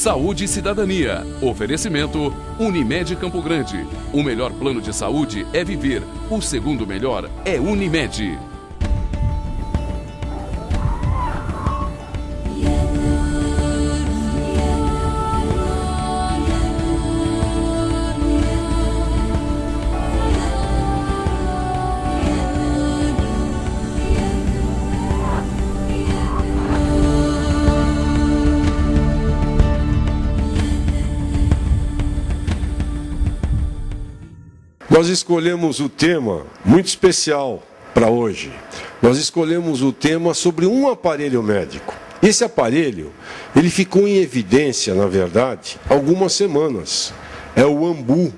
Saúde e Cidadania. Oferecimento Unimed Campo Grande. O melhor plano de saúde é viver. O segundo melhor é Unimed. Nós escolhemos o tema muito especial para hoje. Nós escolhemos o tema sobre um aparelho médico. Esse aparelho, ele ficou em evidência, na verdade, há algumas semanas. É o Ambu.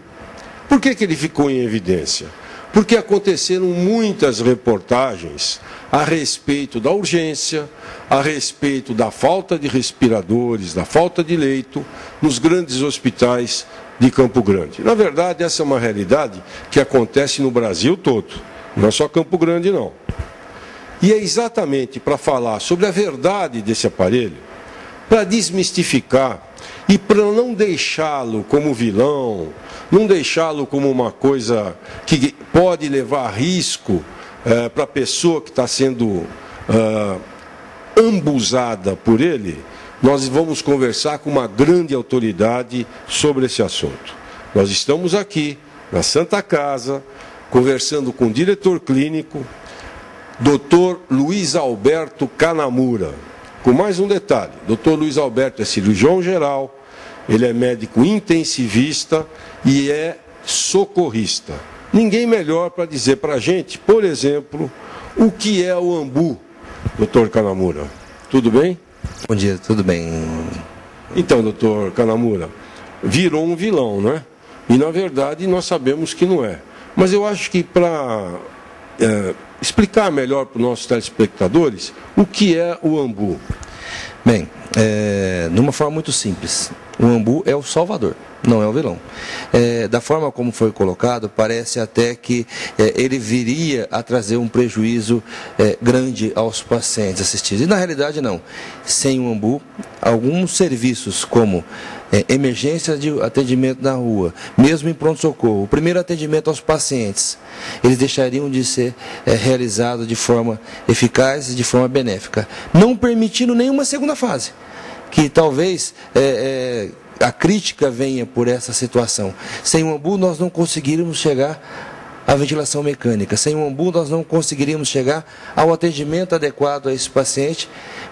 Por que ele ficou em evidência? Porque aconteceram muitas reportagens a respeito da urgência, a respeito da falta de respiradores, da falta de leito nos grandes hospitais de Campo Grande. Na verdade, essa é uma realidade que acontece no Brasil todo, não é só Campo Grande, não. E é exatamente para falar sobre a verdade desse aparelho, para desmistificar e para não deixá-lo como vilão, não deixá-lo como uma coisa que pode levar a risco para a pessoa que está sendo ambusada por ele. Nós vamos conversar com uma grande autoridade sobre esse assunto. Nós estamos aqui, na Santa Casa, conversando com o diretor clínico, Dr. Luiz Alberto Kanamura. Com mais um detalhe, Dr. Luiz Alberto é cirurgião geral, ele é médico intensivista e é socorrista. Ninguém melhor para dizer para a gente, por exemplo, o que é o Ambu, Dr. Kanamura. Tudo bem? Bom dia, tudo bem? Então, doutor Kanamura, virou um vilão, não é? E, na verdade, nós sabemos que não é. Mas eu acho que para explicar melhor para os nossos telespectadores o que é o Ambu. Bem, de uma forma muito simples, o Ambu é o salvador, não é o vilão. Da forma como foi colocado, parece até que ele viria a trazer um prejuízo grande aos pacientes assistidos. E na realidade não. Sem o Ambu, alguns serviços como emergência de atendimento na rua, mesmo em pronto-socorro, o primeiro atendimento aos pacientes, eles deixariam de ser realizados de forma eficaz e de forma benéfica, não permitindo nenhuma segunda fase, que talvez a crítica venha por essa situação. Sem o Ambu nós não conseguiríamos chegar à ventilação mecânica, sem o Ambu nós não conseguiríamos chegar ao atendimento adequado a esse paciente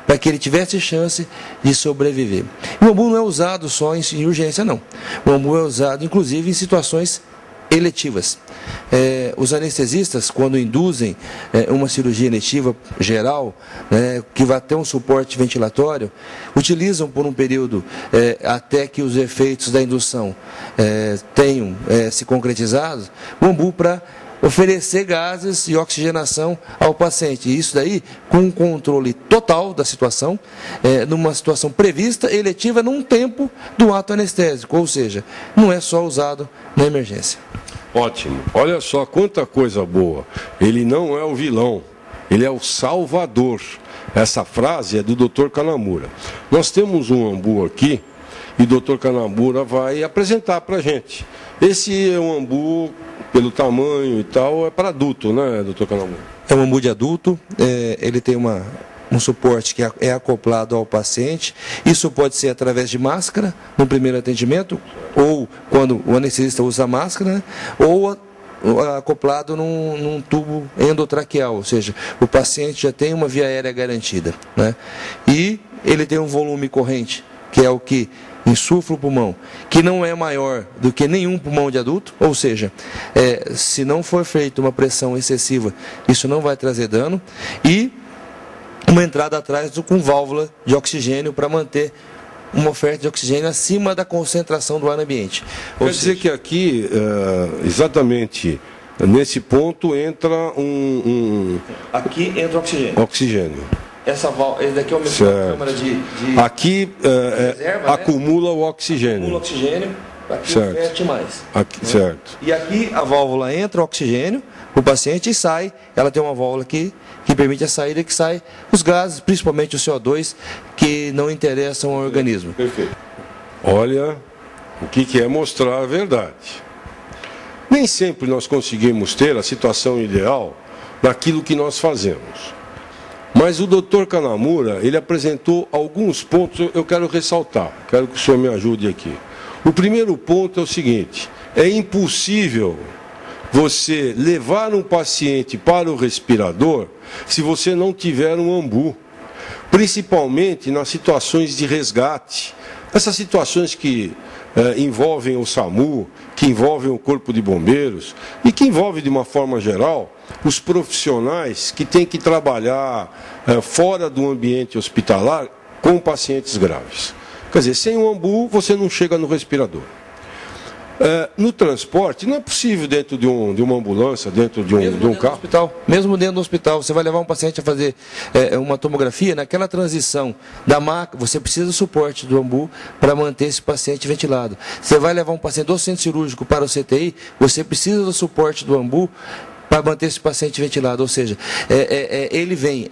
para que ele tivesse chance de sobreviver. E o Ambu não é usado só em urgência, não. O Ambu é usado inclusive em situações eletivas. Os anestesistas, quando induzem uma cirurgia eletiva geral, que vai ter um suporte ventilatório, utilizam por um período até que os efeitos da indução tenham se concretizado, o Ambu para oferecer gases e oxigenação ao paciente. E isso daí com um controle total da situação, numa situação prevista, eletiva, num tempo do ato anestésico, ou seja, não é só usado na emergência. Ótimo. Olha só quanta coisa boa. Ele não é o vilão, ele é o salvador. Essa frase é do Dr. Kanamura. Nós temos um Ambu aqui e o Dr. Kanamura vai apresentar para a gente. Esse é um Ambu, pelo tamanho e tal, é para adulto, né, Dr. Kanamura? É um Ambu de adulto, ele tem um suporte que é acoplado ao paciente. Isso pode ser através de máscara no primeiro atendimento, ou quando o anestesista usa máscara, né? Ou acoplado num tubo endotraqueal, ou seja, o paciente já tem uma via aérea garantida, né? E ele tem um volume corrente, que é o que insufla o pulmão, que não é maior do que nenhum pulmão de adulto, ou seja, se não for feita uma pressão excessiva, isso não vai trazer dano, e uma entrada atrás com válvula de oxigênio para manter uma oferta de oxigênio acima da concentração do ar ambiente. Quer dizer que aqui, exatamente nesse ponto, entra Aqui entra oxigênio. Oxigênio. Esse daqui é uma câmara de aqui reserva, acumula o oxigênio. Acumula oxigênio, aqui certo. oferte mais. Aqui, certo. E aqui a válvula entra o oxigênio, o paciente sai, ela tem uma válvula aqui que permite a saída, que sai os gases, principalmente o CO2, que não interessam ao organismo. Perfeito. Olha o que é mostrar a verdade. Nem sempre nós conseguimos ter a situação ideal naquilo que nós fazemos. Mas o Dr. Kanamura, ele apresentou alguns pontos, eu quero ressaltar, quero que o senhor me ajude aqui. O primeiro ponto é o seguinte: é impossível você levar um paciente para o respirador se você não tiver um ambu, principalmente nas situações de resgate. Essas situações que envolvem o SAMU, que envolvem o Corpo de Bombeiros e que envolvem, de uma forma geral, os profissionais que têm que trabalhar fora do ambiente hospitalar com pacientes graves. Quer dizer, sem o ambu você não chega no respirador. No transporte, não é possível dentro de uma ambulância, dentro de um carro. Hospital, mesmo dentro do hospital, você vai levar um paciente a fazer uma tomografia, naquela transição da maca, você precisa do suporte do ambu para manter esse paciente ventilado. Você vai levar um paciente do centro cirúrgico para o CTI, você precisa do suporte do ambu para manter esse paciente ventilado. Ou seja, ele vem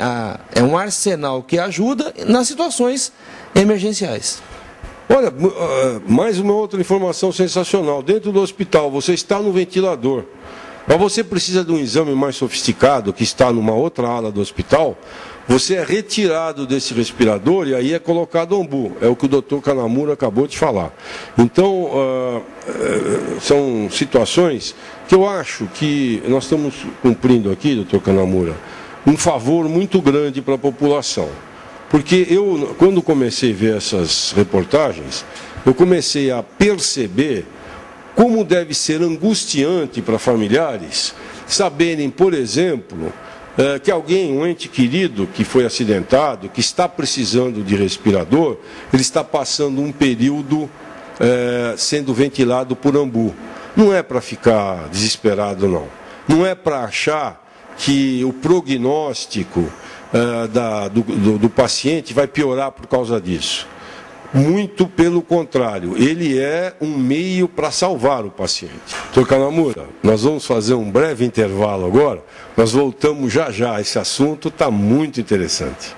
é um arsenal que ajuda nas situações emergenciais. Olha, mais uma outra informação sensacional. Dentro do hospital, você está no ventilador, mas você precisa de um exame mais sofisticado, que está numa outra ala do hospital. Você é retirado desse respirador e aí é colocado ambu. É o que o Dr. Kanamura acabou de falar. Então, são situações que eu acho que nós estamos cumprindo aqui, Dr. Kanamura, um favor muito grande para a população. Porque eu, quando comecei a ver essas reportagens, eu comecei a perceber como deve ser angustiante para familiares saberem, por exemplo, que alguém, um ente querido que foi acidentado, que está precisando de respirador, ele está passando um período sendo ventilado por ambu. Não é para ficar desesperado, não. Não é para achar que o prognóstico do paciente vai piorar por causa disso. Muito pelo contrário, ele é um meio para salvar o paciente. Dr. Kanamura, nós vamos fazer um breve intervalo agora, nós voltamos já já, esse assunto está muito interessante.